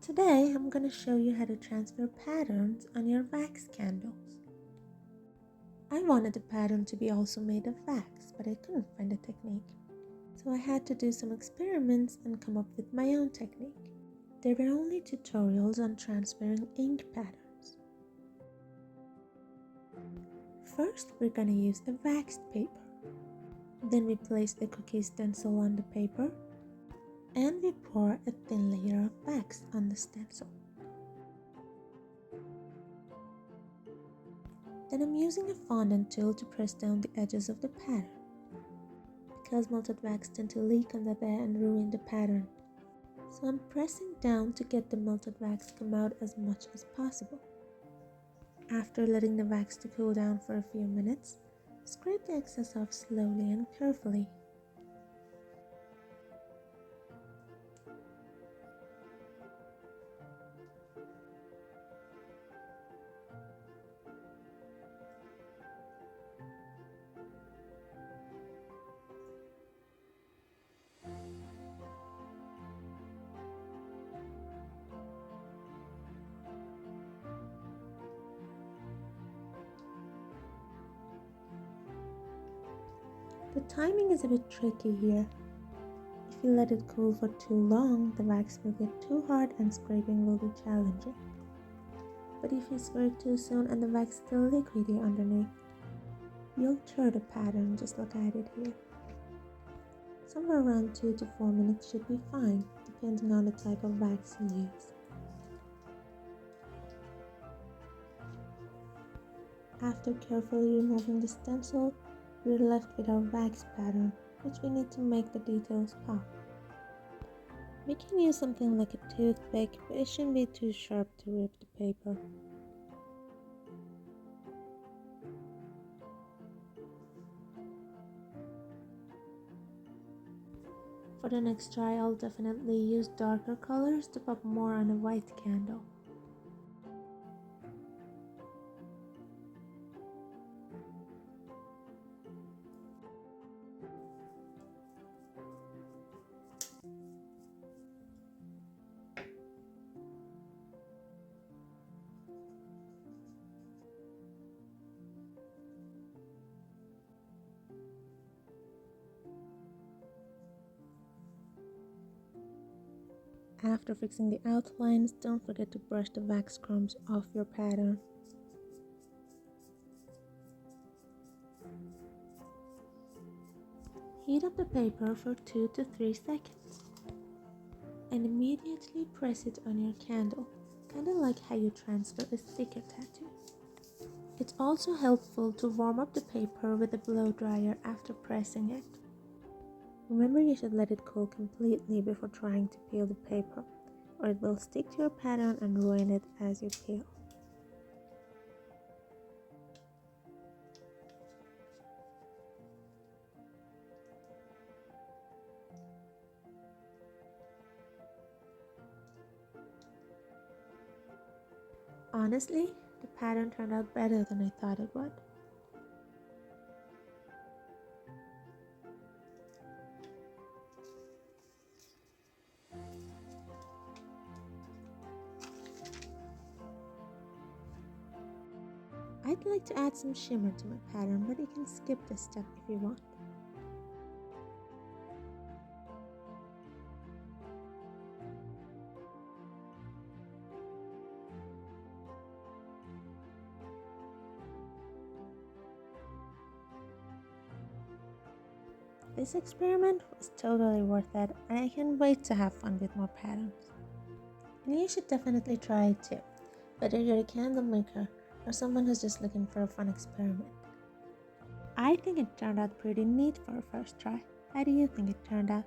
Today I'm going to show you how to transfer patterns on your wax candles. I wanted the pattern to be also made of wax, but I couldn't find a technique. So I had to do some experiments and come up with my own technique. There were only tutorials on transferring ink patterns. First we're going to use a waxed paper. Then we place the cookie stencil on the paper and we pour a thin layer of wax on the stencil. Then I'm using a fondant tool to press down the edges of the pattern, because melted wax tend to leak on the bed and ruin the pattern. So I'm pressing down to get the melted wax come out as much as possible. After letting the wax to cool down for a few minutes, scrape the excess off slowly and carefully. The timing is a bit tricky here. If you let it cool for too long, the wax will get too hard and scraping will be challenging. But if you stir it too soon and the wax is still liquidy underneath, you'll tear the pattern. Just look at it here. Somewhere around 2 to 4 minutes should be fine, depending on the type of wax you use. After carefully removing the stencil, we're left with our wax pattern, which we need to make the details pop. We can use something like a toothpick, but it shouldn't be too sharp to rip the paper. For the next try, I'll definitely use darker colors to pop more on a white candle. After fixing the outlines, don't forget to brush the wax crumbs off your pattern. Heat up the paper for 2 to 3 seconds and immediately press it on your candle, kind of like how you transfer a sticker tattoo. It's also helpful to warm up the paper with a blow dryer after pressing it. Remember, you should let it cool completely before trying to peel the paper, or it will stick to your pattern and ruin it as you peel. Honestly, the pattern turned out better than I thought it would. I'd like to add some shimmer to my pattern, but you can skip this step if you want. This experiment was totally worth it, and I can't wait to have fun with more patterns. And you should definitely try it too, whether you're a candle maker or someone who's just looking for a fun experiment. I think it turned out pretty neat for a first try. How do you think it turned out?